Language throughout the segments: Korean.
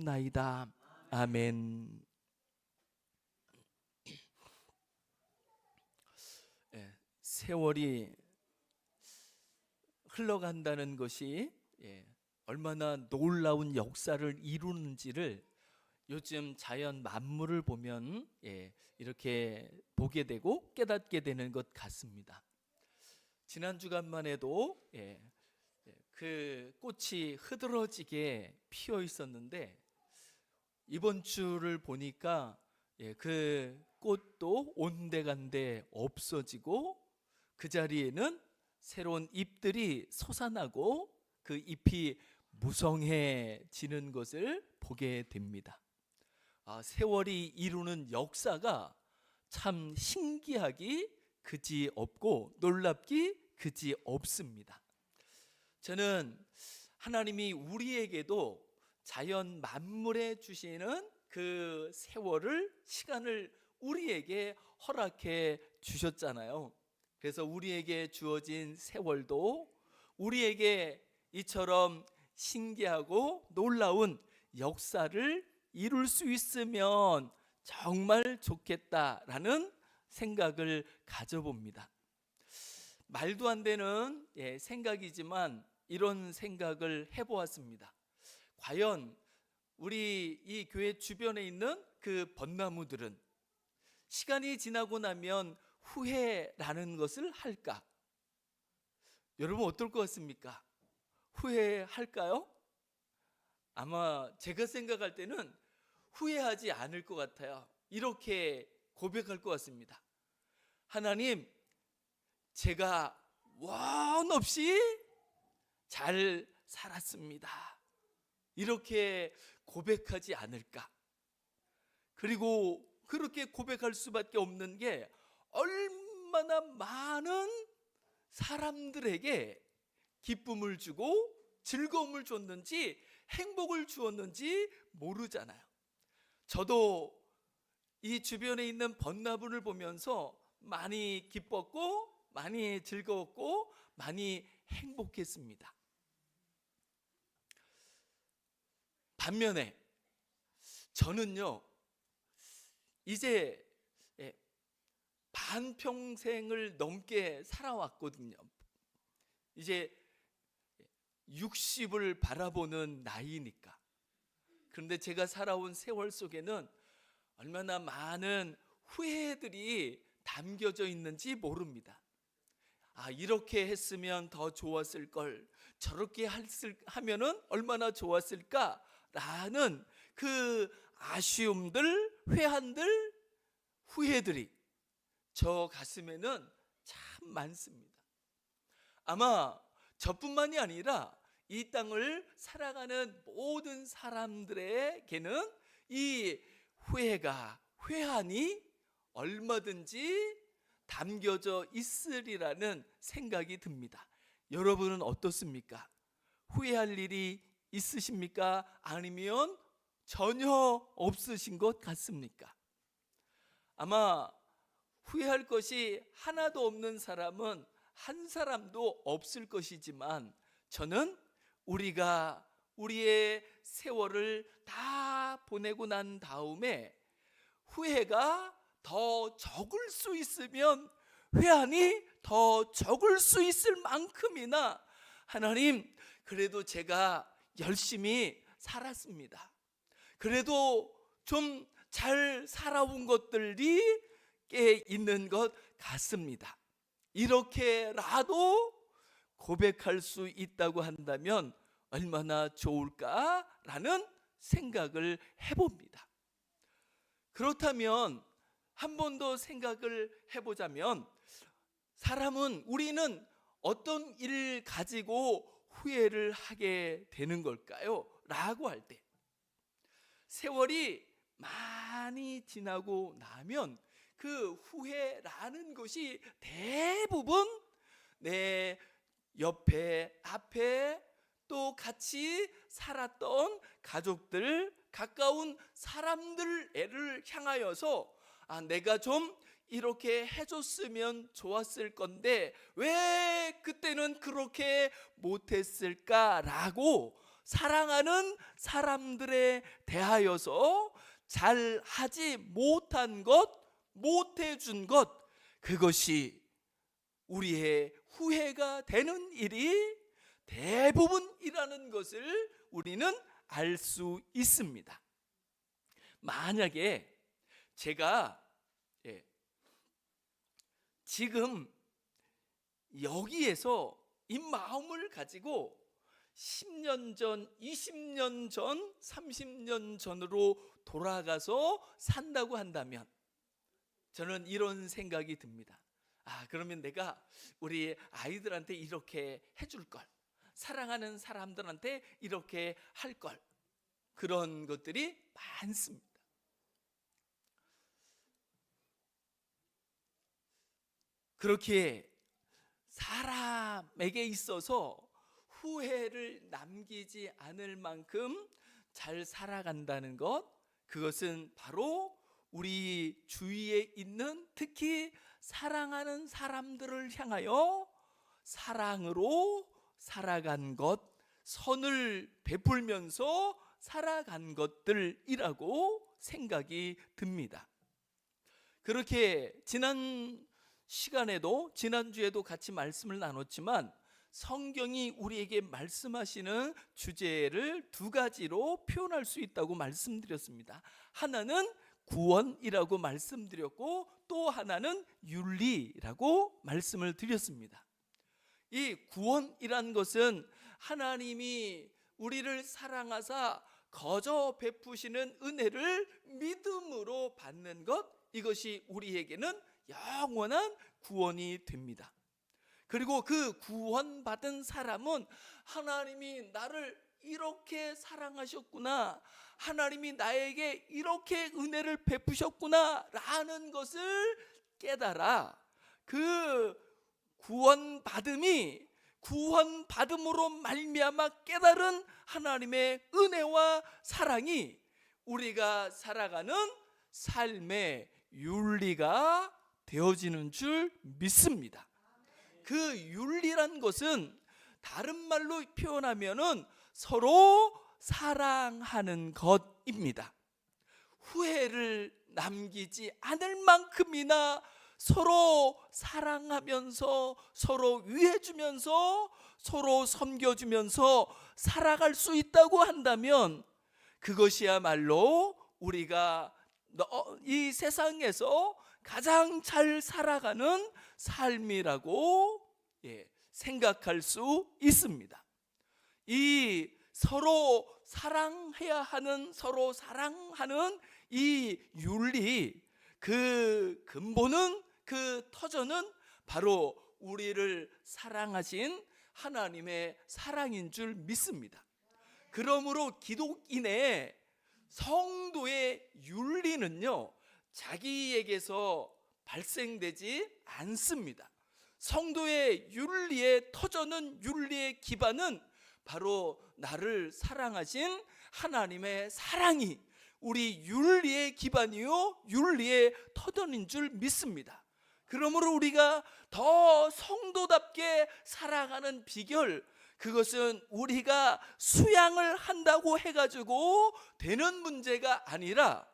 기도하옵나이다. 아멘. 세월이 흘러간다는 것이 얼마나 놀라운 역사를 이루는지를 요즘 자연 만물을 보면 이렇게 보게 되고 깨닫게 되는 것 같습니다. 지난 주간만 해도 그 꽃이 흐드러지게 피어 있었는데 이번 주를 보니까 그 꽃도 온데간데 없어지고 그 자리에는 새로운 잎들이 솟아나고 그 잎이 무성해지는 것을 보게 됩니다. 세월이 이루는 역사가 참 신기하기 그지 없고 놀랍기 그지 없습니다. 저는 하나님이 우리에게도 자연 만물에 주시는 그 세월을, 시간을 우리에게 허락해 주셨잖아요. 그래서 우리에게 주어진 세월도 우리에게 이처럼 신기하고 놀라운 역사를 이룰 수 있으면 정말 좋겠다라는 생각을 가져봅니다. 말도 안 되는 생각이지만 이런 생각을 해보았습니다. 과연 우리 이 교회 주변에 있는 그 벚나무들은 시간이 지나고 나면 후회라는 것을 할까? 여러분 어떨 것 같습니까? 후회할까요? 아마 제가 생각할 때는 후회하지 않을 것 같아요. 이렇게 고백할 것 같습니다. 하나님, 제가 원 없이 잘 살았습니다. 이렇게 고백하지 않을까? 그리고 그렇게 고백할 수밖에 없는 게 얼마나 많은 사람들에게 기쁨을 주고 즐거움을 줬는지 행복을 주었는지 모르잖아요. 저도 이 주변에 있는 벚나무를 보면서 많이 기뻤고 많이 즐거웠고 많이 행복했습니다. 반면에 저는요, 이제 반평생을 넘게 살아왔거든요. 이제 60을 바라보는 나이니까. 그런데 제가 살아온 세월 속에는 얼마나 많은 후회들이 담겨져 있는지 모릅니다. 이렇게 했으면 더 좋았을 걸, 저렇게 하면은 얼마나 좋았을까라는 그 아쉬움들, 회한들, 후회들이 저 가슴에는 참 많습니다. 아마 저뿐만이 아니라 이 땅을 살아가는 모든 사람들에게는 이 회한이 얼마든지 담겨져 있으리라는 생각이 듭니다. 여러분은 어떻습니까? 후회할 일이 있으십니까? 아니면 전혀 없으신 것 같습니까? 아마 후회할 것이 하나도 없는 사람은 한 사람도 없을 것이지만 저는 우리가 우리의 세월을 다 보내고 난 다음에 후회가 더 적을 수 있으면 회한이 더 적을 수 있을 만큼이나 하나님, 그래도 제가 열심히 살았습니다. 그래도 좀 잘 살아온 것들이 꽤 있는 것 같습니다. 이렇게라도 고백할 수 있다고 한다면 얼마나 좋을까라는 생각을 해봅니다. 그렇다면 한 번 더 생각을 해보자면 우리는 어떤 일을 가지고 후회를 하게 되는 걸까요? 라고 할 때 세월이 많이 지나고 나면 그 후회라는 것이 대부분 내 옆에, 앞에 또 같이 살았던 가족들, 가까운 사람들을 향하여서 내가 좀 이렇게 해줬으면 좋았을 건데 왜 그때는 그렇게 못했을까라고 사랑하는 사람들에 대하여서 잘하지 못한 것, 못해준 것, 그것이 우리의 후회가 되는 일이 대부분이라는 것을 우리는 알 수 있습니다. 만약에 제가 지금 여기에서 이 마음을 가지고 10년 전, 20년 전, 30년 전으로 돌아가서 산다고 한다면 저는 이런 생각이 듭니다. 그러면 내가 우리 아이들한테 이렇게 해줄 걸, 사랑하는 사람들한테 이렇게 할 걸, 그런 것들이 많습니다. 그렇게 사람에게 있어서 후회를 남기지 않을 만큼 잘 살아간다는 것, 그것은 바로 우리 주위에 있는 특히 사랑하는 사람들을 향하여 사랑으로 살아간 것, 선을 베풀면서 살아간 것들이라고 생각이 듭니다. 그렇게 지난 시간에도, 지난주에도 같이 말씀을 나눴지만 성경이 우리에게 말씀하시는 주제를 두 가지로 표현할 수 있다고 말씀드렸습니다. 하나는 구원이라고 말씀드렸고, 또 하나는 윤리라고 말씀을 드렸습니다. 이 구원이란 것은 하나님이 우리를 사랑하사 거저 베푸시는 은혜를 믿음으로 받는 것, 이것이 우리에게는 영원한 구원이 됩니다. 그리고 그 구원받은 사람은 하나님이 나를 이렇게 사랑하셨구나, 하나님이 나에게 이렇게 은혜를 베푸셨구나 라는 것을 깨달아 그 구원받음으로 말미암아 깨달은 하나님의 은혜와 사랑이 우리가 살아가는 삶의 윤리가 되어지는 줄 믿습니다. 그 윤리란 것은 다른 말로 표현하면은 서로 사랑하는 것입니다. 후회를 남기지 않을 만큼이나 서로 사랑하면서, 서로 위해주면서, 서로 섬겨주면서 살아갈 수 있다고 한다면 그것이야말로 우리가 이 세상에서 가장 잘 살아가는 삶이라고 생각할 수 있습니다. 이 서로 사랑해야 하는, 서로 사랑하는 이 윤리, 그 근본은, 그 터전은 바로 우리를 사랑하신 하나님의 사랑인 줄 믿습니다. 그러므로 기독인의 성도의 윤리는요, 자기에게서 발생되지 않습니다. 성도의 윤리의 터전은, 윤리의 기반은 바로 나를 사랑하신 하나님의 사랑이 우리 윤리의 기반이요, 윤리의 터전인 줄 믿습니다. 그러므로 우리가 더 성도답게 살아가는 비결, 그것은 우리가 수양을 한다고 해가지고 되는 문제가 아니라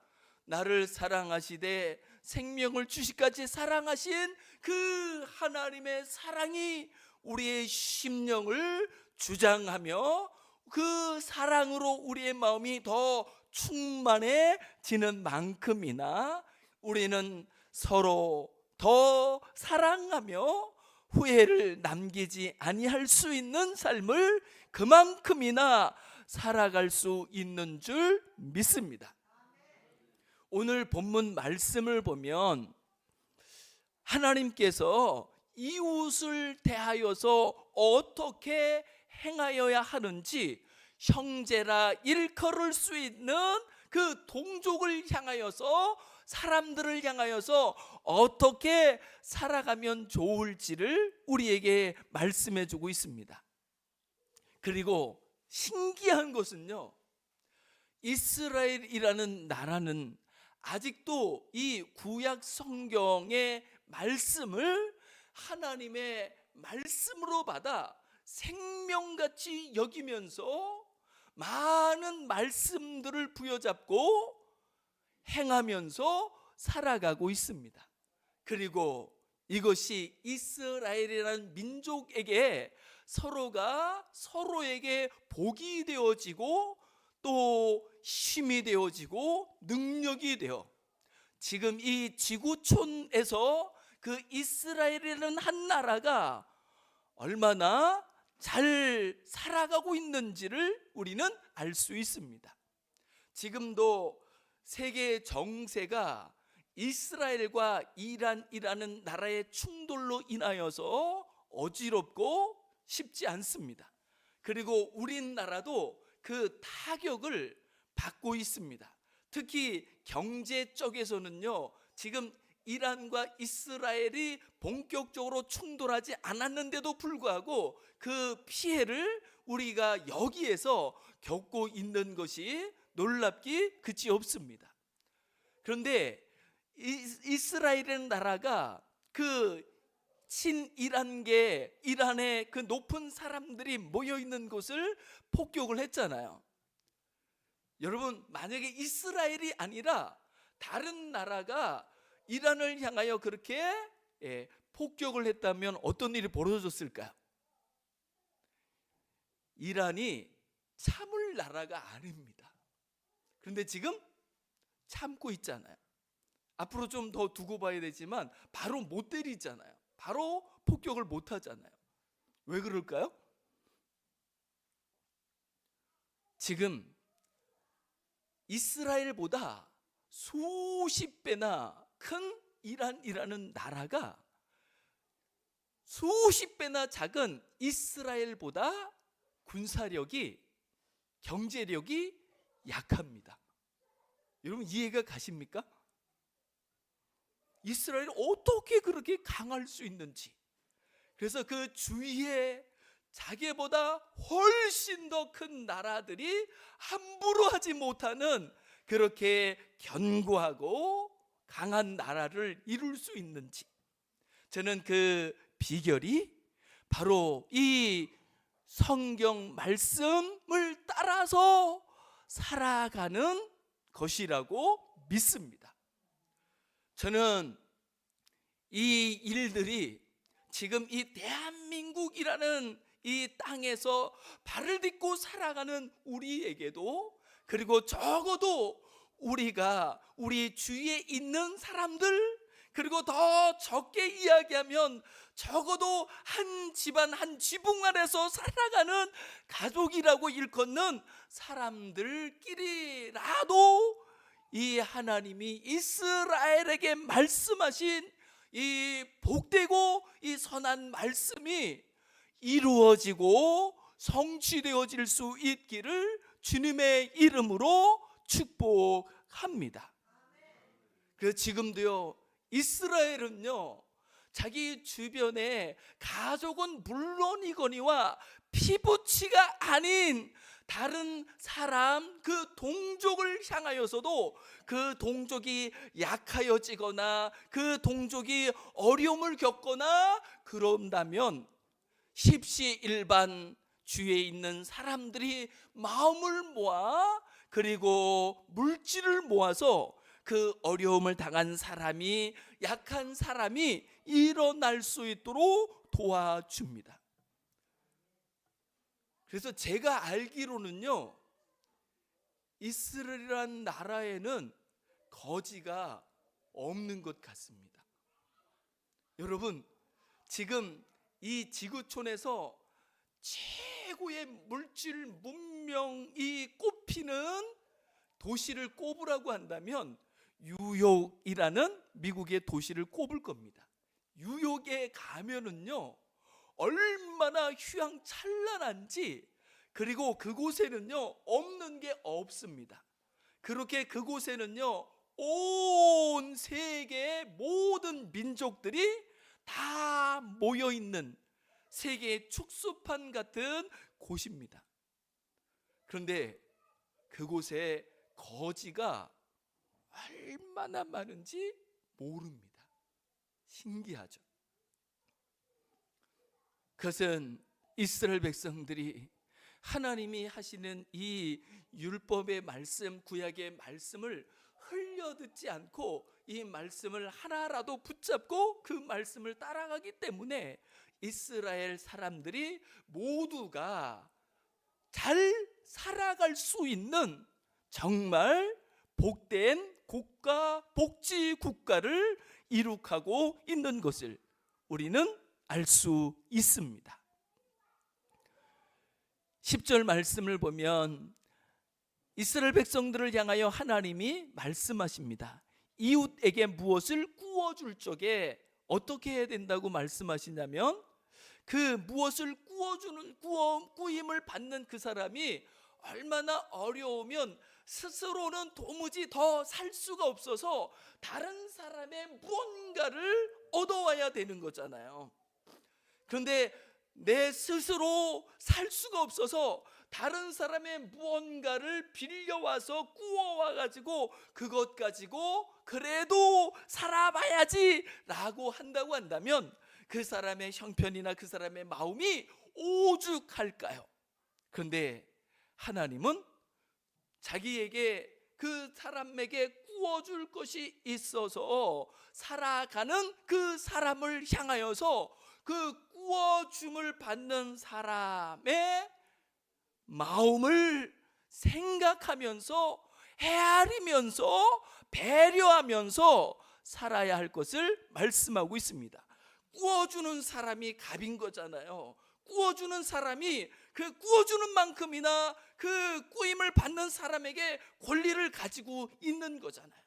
나를 사랑하시되 생명을 주시까지 사랑하신 그 하나님의 사랑이 우리의 심령을 주장하며 그 사랑으로 우리의 마음이 더 충만해지는 만큼이나 우리는 서로 더 사랑하며 후회를 남기지 아니할 수 있는 삶을 그만큼이나 살아갈 수 있는 줄 믿습니다. 오늘 본문 말씀을 보면 하나님께서 이웃을 대하여서 어떻게 행하여야 하는지, 형제라 일컬을 수 있는 그 동족을 향하여서, 사람들을 향하여서 어떻게 살아가면 좋을지를 우리에게 말씀해 주고 있습니다. 그리고 신기한 것은요, 이스라엘이라는 나라는 아직도 이 구약 성경의 말씀을 하나님의 말씀으로 받아 생명같이 여기면서 많은 말씀들을 부여잡고 행하면서 살아가고 있습니다. 그리고 이것이 이스라엘이라는 민족에게 서로가 서로에게 복이 되어지고 또 힘이 되어지고 능력이 되어 지금 이 지구촌에서 그 이스라엘이라는 한 나라가 얼마나 잘 살아가고 있는지를 우리는 알 수 있습니다. 지금도 세계 정세가 이스라엘과 이란이라는 나라의 충돌로 인하여서 어지럽고 쉽지 않습니다. 그리고 우리나라도 그 타격을 받고 있습니다. 특히 경제 쪽에서는요, 지금 이란과 이스라엘이 본격적으로 충돌하지 않았는데도 불구하고 그 피해를 우리가 여기에서 겪고 있는 것이 놀랍기 그치 없습니다. 그런데 이스라엘이라는 나라가 그 친이란계, 이란의 그 높은 사람들이 모여 있는 곳을 폭격을 했잖아요. 여러분, 만약에 이스라엘이 아니라 다른 나라가 이란을 향하여 그렇게 폭격을 했다면 어떤 일이 벌어졌을까요? 이란이 참을 나라가 아닙니다. 그런데 지금 참고 있잖아요. 앞으로 좀 더 두고 봐야 되지만 바로 못 때리잖아요. 바로 폭격을 못 하잖아요. 왜 그럴까요? 지금 이스라엘보다 수십 배나 큰 이란이라는 나라가 수십 배나 작은 이스라엘보다 군사력이, 경제력이 약합니다. 여러분 이해가 가십니까? 이스라엘이 어떻게 그렇게 강할 수 있는지. 그래서 그 주위에 자기보다 훨씬 더 큰 나라들이 함부로 하지 못하는 그렇게 견고하고 강한 나라를 이룰 수 있는지. 저는 그 비결이 바로 이 성경 말씀을 따라서 살아가는 것이라고 믿습니다. 저는 이 일들이 지금 이 대한민국이라는 이 땅에서 발을 딛고 살아가는 우리에게도, 그리고 적어도 우리가 우리 주위에 있는 사람들, 그리고 더 적게 이야기하면 적어도 한 집안 한 지붕 아래서 살아가는 가족이라고 일컫는 사람들끼리라도 이 하나님이 이스라엘에게 말씀하신 이 복되고 이 선한 말씀이 이루어지고 성취되어질 수 있기를 주님의 이름으로 축복합니다. 그래서 지금도요, 이스라엘은요, 자기 주변에 가족은 물론이거니와 피부치가 아닌 다른 사람, 그 동족을 향하여서도 그 동족이 약하여지거나 그 동족이 어려움을 겪거나 그런다면 십시일반 주위에 있는 사람들이 마음을 모아 그리고 물질을 모아서 그 어려움을 당한 사람이, 약한 사람이 일어날 수 있도록 도와줍니다. 그래서 제가 알기로는요, 이스라엘이라는 나라에는 거지가 없는 것 같습니다. 여러분, 지금 이 지구촌에서 최고의 물질 문명이 꼽히는 도시를 꼽으라고 한다면 뉴욕이라는 미국의 도시를 꼽을 겁니다. 뉴욕에 가면은요, 얼마나 휘황찬란한지, 그리고 그곳에는요 없는 게 없습니다. 그렇게 그곳에는요 온 세계의 모든 민족들이 다 모여있는 세계의 축소판 같은 곳입니다. 그런데 그곳에 거지가 얼마나 많은지 모릅니다. 신기하죠. 그것은 이스라엘 백성들이 하나님이 하시는 이 율법의 말씀, 구약의 말씀을 흘려듣지 않고 이 말씀을 하나라도 붙잡고 그 말씀을 따라가기 때문에 이스라엘 사람들이 모두가 잘 살아갈 수 있는 정말 복된 국가, 복지 국가를 이룩하고 있는 것을 우리는 알 수 있습니다. 10절 말씀을 보면 이스라엘 백성들을 향하여 하나님이 말씀하십니다. 이웃에게 무엇을 구워줄 적에 어떻게 해야 된다고 말씀하시냐면, 그 무엇을 구임을 받는 그 사람이 얼마나 어려우면 스스로는 도무지 더 살 수가 없어서 다른 사람의 무언가를 얻어와야 되는 거잖아요. 그런데 내 스스로 살 수가 없어서 다른 사람의 무언가를 빌려와서 구워와 가지고 그것 가지고 그래도 살아봐야지 라고 한다고 한다면 그 사람의 형편이나 그 사람의 마음이 오죽할까요? 그런데 하나님은 자기에게, 그 사람에게 구워줄 것이 있어서 살아가는 그 사람을 향하여서 그 구워줌을 받는 사람의 마음을 생각하면서 헤아리면서 배려하면서 살아야 할 것을 말씀하고 있습니다. 구워주는 사람이 갑인 거잖아요. 구워주는 사람이 그 구워주는 만큼이나 그 구임을 받는 사람에게 권리를 가지고 있는 거잖아요.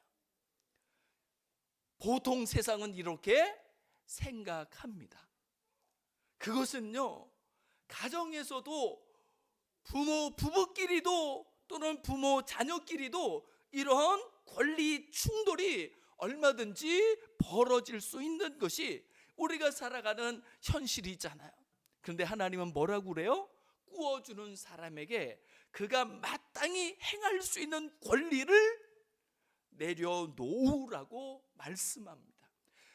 보통 세상은 이렇게 생각합니다. 그것은요, 가정에서도 부부끼리도 또는 부모 자녀끼리도 이런 권리 충돌이 얼마든지 벌어질 수 있는 것이 우리가 살아가는 현실이잖아요. 그런데 하나님은 뭐라고 그래요? 구워주는 사람에게 그가 마땅히 행할 수 있는 권리를 내려놓으라고 말씀합니다.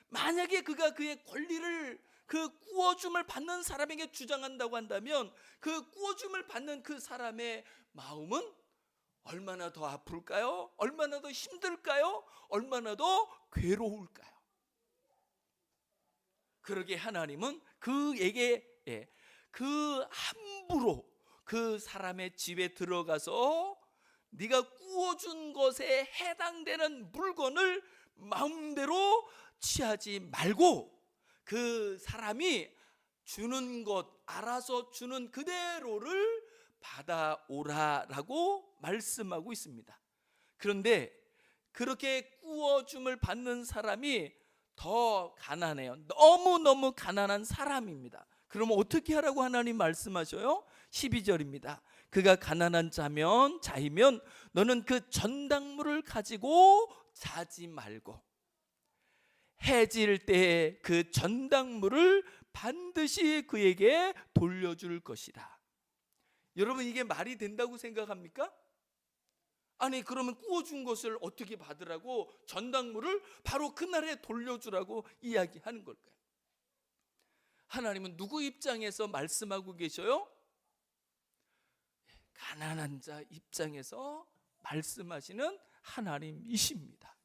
만약에 그가 그의 권리를 그 구워줌을 받는 사람에게 주장한다고 한다면 그 구워줌을 받는 그 사람의 마음은 얼마나 더 아플까요? 얼마나 더 힘들까요? 얼마나 더 괴로울까요? 그러게 하나님은 그에게 그 함부로 그 사람의 집에 들어가서 네가 구워준 것에 해당되는 물건을 마음대로 취하지 말고 그 사람이 주는 것, 알아서 주는 그대로를 받아오라라고 말씀하고 있습니다. 그런데 그렇게 구워줌을 받는 사람이 더 가난해요. 너무너무 가난한 사람입니다. 그러면 어떻게 하라고 하나님 말씀하셔요? 12절입니다. 그가 가난한 자이면 너는 그 전당물을 가지고 자지 말고 해질 때 그 전당물을 반드시 그에게 돌려줄 것이다. 여러분, 이게 말이 된다고 생각합니까? 아니, 그러면 구워준 것을 어떻게 받으라고 전당물을 바로 그날에 돌려주라고 이야기하는 걸까요? 하나님은 누구 입장에서 말씀하고 계셔요? 가난한 자 입장에서 말씀하시는 하나님이십니다.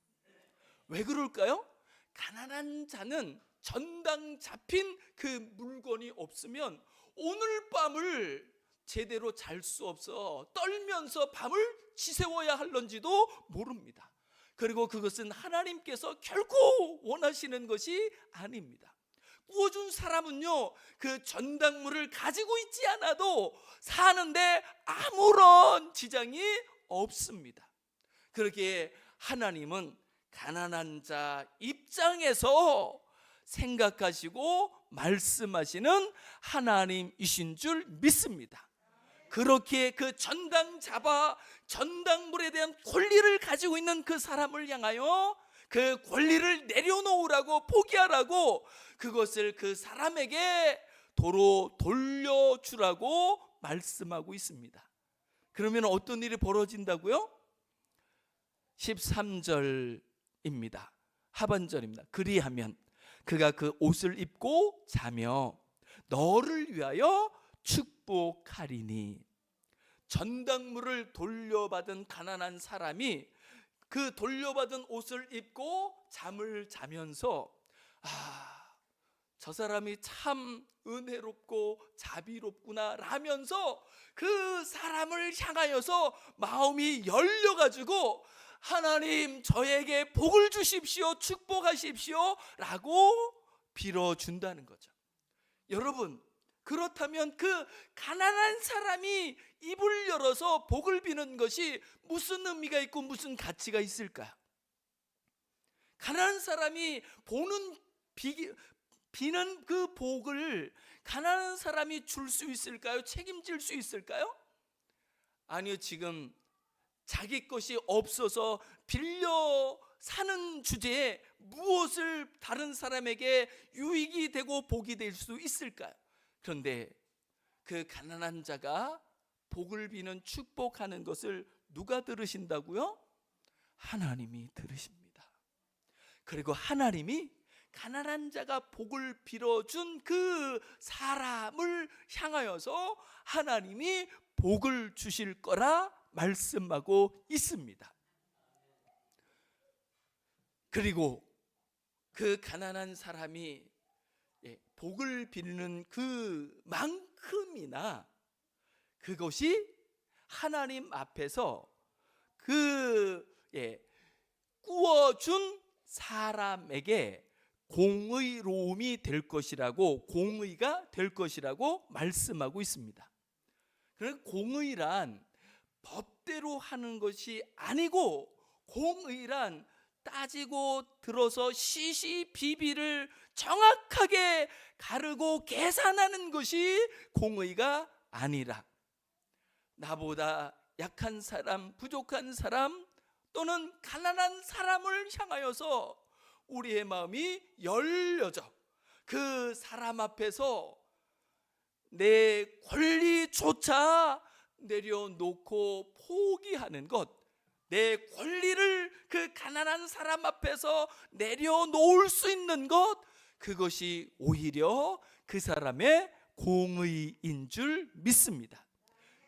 왜 그럴까요? 가난한 자는 전당 잡힌 그 물건이 없으면 오늘 밤을 제대로 잘 수 없어 떨면서 밤을 지새워야 할런지도 모릅니다. 그리고 그것은 하나님께서 결코 원하시는 것이 아닙니다. 구워준 사람은요, 그 전당물을 가지고 있지 않아도 사는데 아무런 지장이 없습니다. 그렇게 하나님은 가난한 자 입장에서 생각하시고 말씀하시는 하나님이신 줄 믿습니다. 그렇게 그 전당 잡아 전당물에 대한 권리를 가지고 있는 그 사람을 향하여 그 권리를 내려놓으라고, 포기하라고, 그것을 그 사람에게 도로 돌려주라고 말씀하고 있습니다. 그러면 어떤 일이 벌어진다고요? 13절입니다. 하반절입니다. 그리하면 그가 그 옷을 입고 자며 너를 위하여 축복하리니. 전당물을 돌려받은 가난한 사람이 그 돌려받은 옷을 입고 잠을 자면서 저 사람이 참 은혜롭고 자비롭구나 라면서 그 사람을 향하여서 마음이 열려가지고 하나님 저에게 복을 주십시오, 축복하십시오 라고 빌어준다는 거죠. 여러분, 그렇다면 그 가난한 사람이 입을 열어서 복을 비는 것이 무슨 의미가 있고 무슨 가치가 있을까요? 가난한 사람이 비는 그 복을 가난한 사람이 줄 수 있을까요? 책임질 수 있을까요? 아니요, 지금 자기 것이 없어서 빌려 사는 주제에 무엇을 다른 사람에게 유익이 되고 복이 될 수 있을까요? 그런데 그 가난한 자가 복을 비는 축복하는 것을 누가 들으신다고요? 하나님이 들으십니다. 그리고 하나님이 가난한 자가 복을 빌어준 그 사람을 향하여서 하나님이 복을 주실 거라 말씀하고 있습니다. 그리고 그 가난한 사람이 복을 빌는 그만큼이나 그것이 하나님 앞에서 꾸어준 사람에게 공의로움이 될 것이라고, 공의가 될 것이라고 말씀하고 있습니다. 그러나 공의란 법대로 하는 것이 아니고, 공의란 따지고 들어서 시시비비를 정확하게 가르고 계산하는 것이 공의가 아니라, 나보다 약한 사람, 부족한 사람 또는 가난한 사람을 향하여서 우리의 마음이 열려져 그 사람 앞에서 내 권리조차 내려놓고 포기하는 것, 내 권리를 그 가난한 사람 앞에서 내려놓을 수 있는 것, 그것이 오히려 그 사람의 공의인 줄 믿습니다.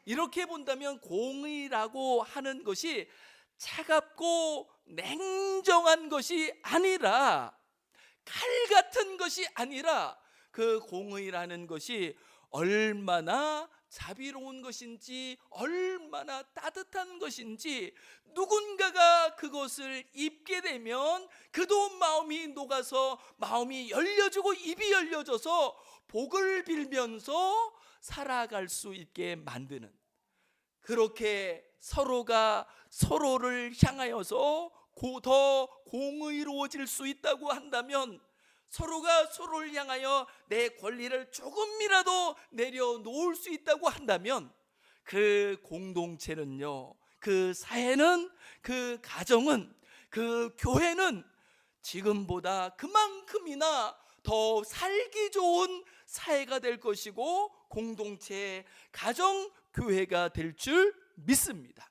이렇게 본다면 공의라고 하는 것이 차갑고 냉정한 것이 아니라, 칼 같은 것이 아니라, 그 공의라는 것이 얼마나 자비로운 것인지, 얼마나 따뜻한 것인지, 누군가가 그것을 입게 되면 그도 마음이 녹아서 마음이 열려지고 입이 열려져서 복을 빌면서 살아갈 수 있게 만드는, 그렇게 서로가 서로를 향하여서 더 공의로워질 수 있다고 한다면, 서로가 서로를 향하여 내 권리를 조금이라도 내려놓을 수 있다고 한다면, 그 공동체는요, 그 사회는, 그 가정은, 그 교회는 지금보다 그만큼이나 더 살기 좋은 사회가 될 것이고, 공동체, 가정, 교회가 될 줄 믿습니다.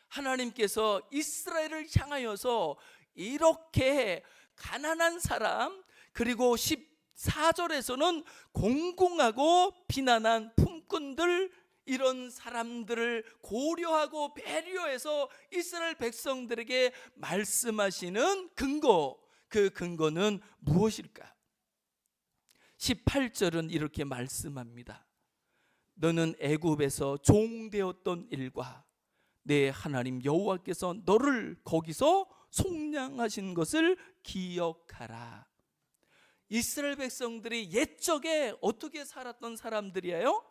하나님께서 이스라엘을 향하여서 이렇게 가난한 사람, 그리고 14절에서는 공공하고 비난한 품꾼들, 이런 사람들을 고려하고 배려해서 이스라엘 백성들에게 말씀하시는 근거, 그 근거는 무엇일까? 18절은 이렇게 말씀합니다. 너는 애굽에서 종되었던 일과 내 하나님 여호와께서 너를 거기서 속량하신 것을 기억하라. 이스라엘 백성들이 옛적에 어떻게 살았던 사람들이에요?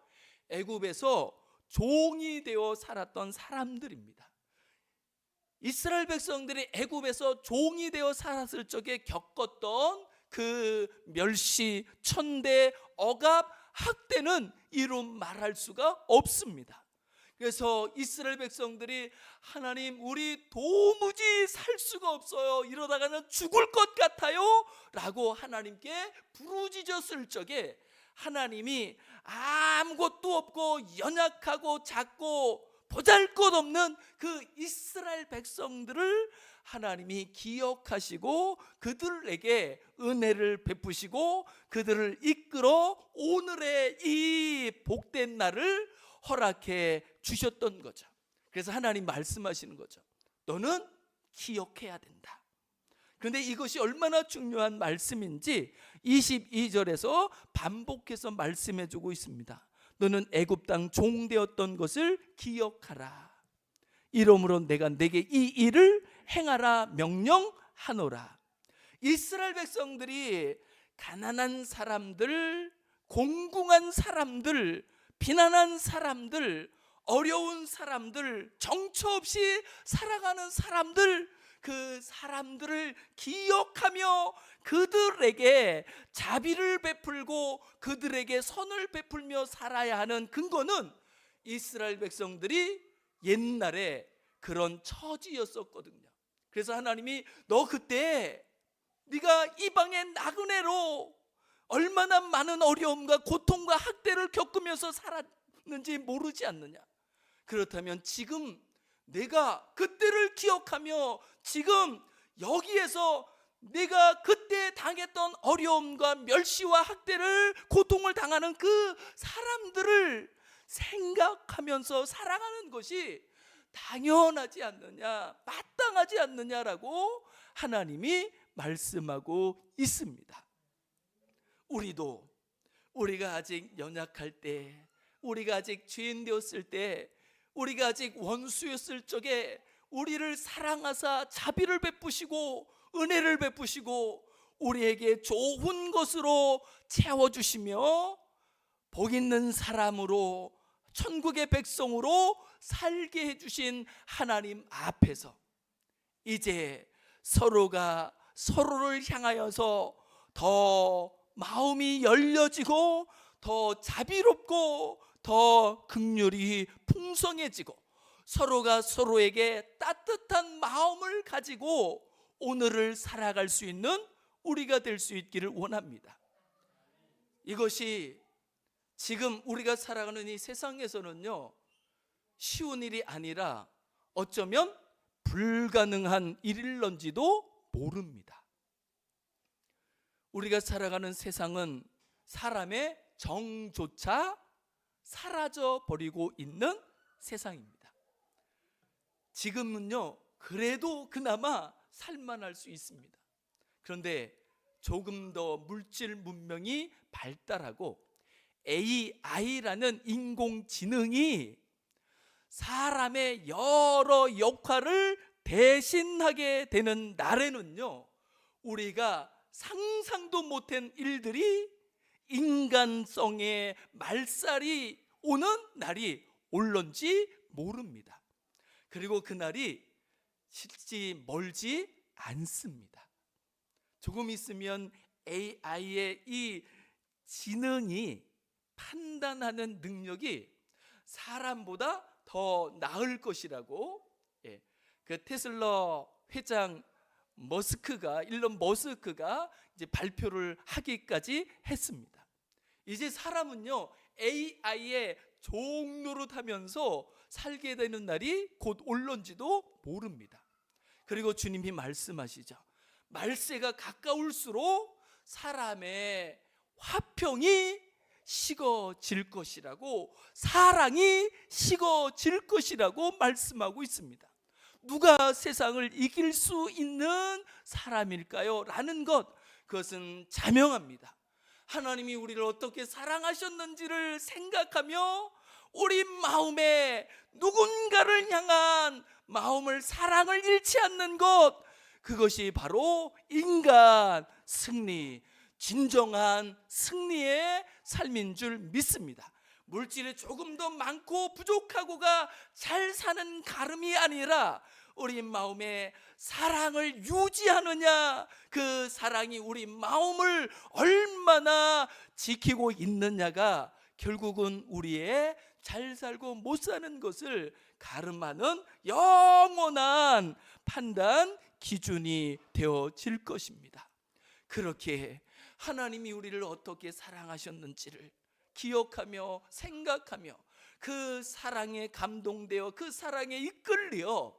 애굽에서 종이 되어 살았던 사람들입니다. 이스라엘 백성들이 애굽에서 종이 되어 살았을 적에 겪었던 그 멸시, 천대, 억압, 학대는 이루 말할 수가 없습니다. 그래서 이스라엘 백성들이 하나님, 우리 도무지 살 수가 없어요, 이러다가는 죽을 것 같아요 라고 하나님께 부르짖었을 적에, 하나님이 아무것도 없고 연약하고 작고 보잘것없는 그 이스라엘 백성들을 하나님이 기억하시고 그들에게 은혜를 베푸시고 그들을 이끌어 오늘의 이 복된 날을 허락해 주셨던 거죠. 그래서 하나님 말씀하시는 거죠. 너는 기억해야 된다. 그런데 이것이 얼마나 중요한 말씀인지 22절에서 반복해서 말씀해 주고 있습니다. 너는 애굽 땅 종되었던 것을 기억하라. 이러므로 내가 내게 이 일을 행하라 명령하노라. 이스라엘 백성들이 가난한 사람들, 공궁한 사람들, 비난한 사람들, 어려운 사람들, 정처 없이 살아가는 사람들, 그 사람들을 기억하며 그들에게 자비를 베풀고 그들에게 선을 베풀며 살아야 하는 근거는 이스라엘 백성들이 옛날에 그런 처지였었거든요. 그래서 하나님이 너 그때 네가 이방의 나그네로 얼마나 많은 어려움과 고통과 학대를 겪으면서 살았는지 모르지 않느냐. 그렇다면 지금 내가 그때를 기억하며 지금 여기에서 내가 그때 당했던 어려움과 멸시와 학대를, 고통을 당하는 그 사람들을 생각하면서 살아가는 것이 당연하지 않느냐, 마땅하지 않느냐라고 하나님이 말씀하고 있습니다. 우리가 아직 연약할 때, 우리가 아직 죄인 되었을 때, 우리가 아직 원수였을 적에 우리를 사랑하사 자비를 베푸시고 은혜를 베푸시고 우리에게 좋은 것으로 채워주시며 복 있는 사람으로, 천국의 백성으로 살게 해주신 하나님 앞에서 이제 서로가 서로를 향하여서 더 마음이 열려지고 더 자비롭고 더 긍휼이 풍성해지고 서로가 서로에게 따뜻한 마음을 가지고 오늘을 살아갈 수 있는 우리가 될 수 있기를 원합니다. 이것이 지금 우리가 살아가는 이 세상에서는요, 쉬운 일이 아니라 어쩌면 불가능한 일일런지도 모릅니다. 우리가 살아가는 세상은 사람의 정조차 사라져 버리고 있는 세상입니다. 지금은요, 그래도 그나마 살만할 수 있습니다. 그런데 조금 더 물질 문명이 발달하고 AI라는 인공지능이 사람의 여러 역할을 대신하게 되는 날에는요, 우리가 상상도 못한 일들이, 인간성의 말살이 오는 날이 올런지 모릅니다. 그리고 그 날이 실지 멀지 않습니다. 조금 있으면 AI의 이 지능이 판단하는 능력이 사람보다 더 나을 것이라고 그 테슬라 회장 일론 머스크가 이제 발표를 하기까지 했습니다. 이제 사람은요, AI의 종노릇하면서 살게 되는 날이 곧 올런지도 모릅니다. 그리고 주님이 말씀하시죠. 말세가 가까울수록 사람의 화평이 식어질 것이라고, 사랑이 식어질 것이라고 말씀하고 있습니다. 누가 세상을 이길 수 있는 사람일까요? 라는 그것은 자명합니다. 하나님이 우리를 어떻게 사랑하셨는지를 생각하며 우리 마음에 누군가를 향한 마음을, 사랑을 잃지 않는 것, 그것이 바로 인간 승리, 진정한 승리의 삶인 줄 믿습니다. 물질이 조금 더 많고 부족하고가 잘 사는 가름이 아니라 우리 마음에 사랑을 유지하느냐, 그 사랑이 우리 마음을 얼마나 지키고 있느냐가 결국은 우리의 잘 살고 못 사는 것을 가름하는 영원한 판단 기준이 되어질 것입니다. 그렇게 하나님이 우리를 어떻게 사랑하셨는지를 기억하며 생각하며 그 사랑에 감동되어 그 사랑에 이끌려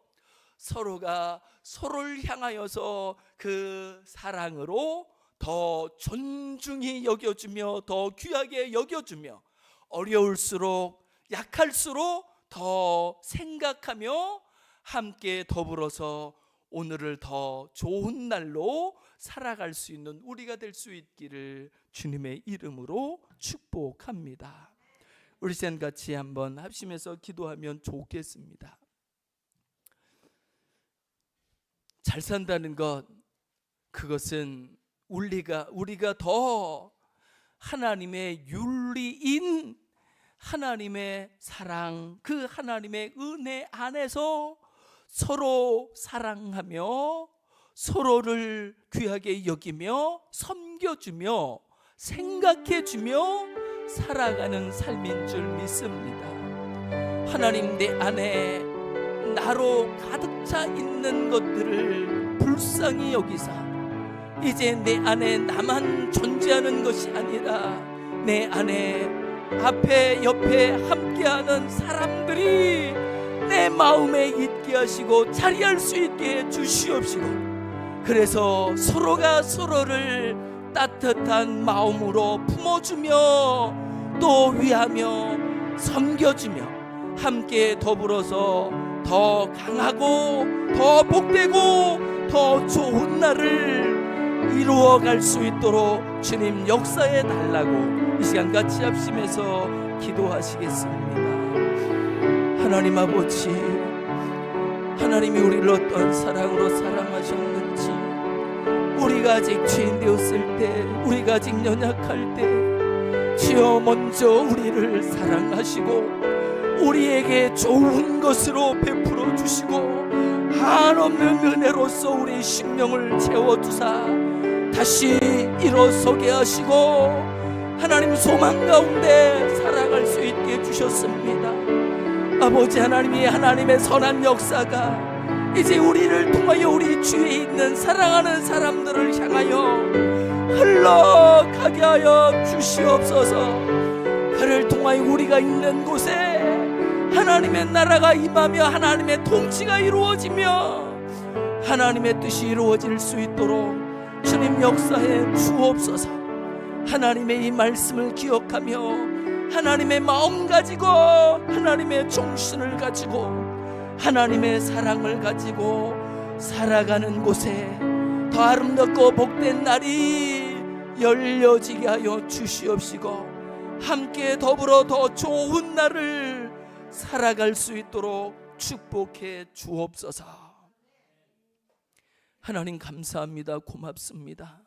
서로가 서로를 향하여서 그 사랑으로 더 존중히 여겨주며 더 귀하게 여겨주며 어려울수록 약할수록 더 생각하며 함께 더불어서 오늘을 더 좋은 날로 살아갈 수 있는 우리가 될 수 있기를 주님의 이름으로 축복합니다. 우리 셋 같이 한번 합심해서 기도하면 좋겠습니다. 잘 산다는 것, 그것은 우리가 더 하나님의 윤리인 하나님의 사랑, 그 하나님의 은혜 안에서 서로 사랑하며 서로를 귀하게 여기며 섬겨주며 생각해주며 살아가는 삶인 줄 믿습니다. 하나님, 내 안에 나로 가득 차 있는 것들을 불쌍히 여기사 이제 내 안에 나만 존재하는 것이 아니라 내 안에 앞에 옆에 함께하는 사람들이 내 마음에 있게 하시고 자리할 수 있게 해주시옵시고, 그래서 서로가 서로를 따뜻한 마음으로 품어주며 또 위하며 섬겨주며 함께 더불어서 더 강하고 더 복되고 더 좋은 날을 이루어갈 수 있도록 주님 역사해 달라고 이 시간 같이 합심해서 기도하시겠습니다. 하나님 아버지, 하나님이 우리를 어떠한 사랑으로 사랑하셨는지, 우리가 아직 죄인 되었을 때, 우리가 아직 연약할 때 주여 먼저 우리를 사랑하시고 우리에게 좋은 것으로 베풀어 주시고 한없는 은혜로서 우리의 심령을 채워주사 다시 일어서게 하시고 하나님 소망 가운데 살아갈 수 있게 해주셨습니다. 아버지 하나님이 하나님의 선한 역사가 이제 우리를 통하여 우리 주위에 있는 사랑하는 사람들을 향하여 흘러가게 하여 주시옵소서. 그를 통하여 우리가 있는 곳에 하나님의 나라가 임하며 하나님의 통치가 이루어지며 하나님의 뜻이 이루어질 수 있도록 주님 역사해 주옵소서. 하나님의 이 말씀을 기억하며 하나님의 마음 가지고 하나님의 정신을 가지고 하나님의 사랑을 가지고 살아가는 곳에 더 아름답고 복된 날이 열려지게 하여 주시옵시고 함께 더불어 더 좋은 날을 살아갈 수 있도록 축복해 주옵소서. 하나님 감사합니다. 고맙습니다.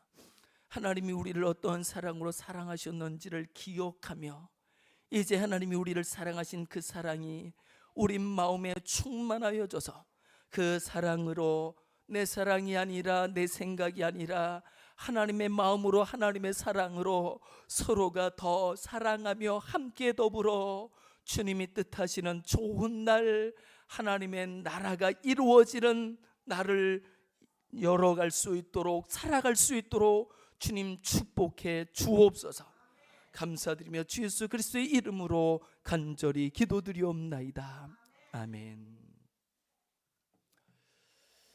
하나님이 우리를 어떠한 사랑으로 사랑하셨는지를 기억하며 이제 하나님이 우리를 사랑하신 그 사랑이 우리 마음에 충만하여져서 그 사랑으로 내 사랑이 아니라 내 생각이 아니라 하나님의 마음으로 하나님의 사랑으로 서로가 더 사랑하며 함께 더불어 주님이 뜻하시는 좋은 날 하나님의 나라가 이루어지는 날을 열어갈 수 있도록 살아갈 수 있도록 주님 축복해 주옵소서. 감사드리며 주 예수 그리스도의 이름으로 간절히 기도드리옵나이다. 아멘.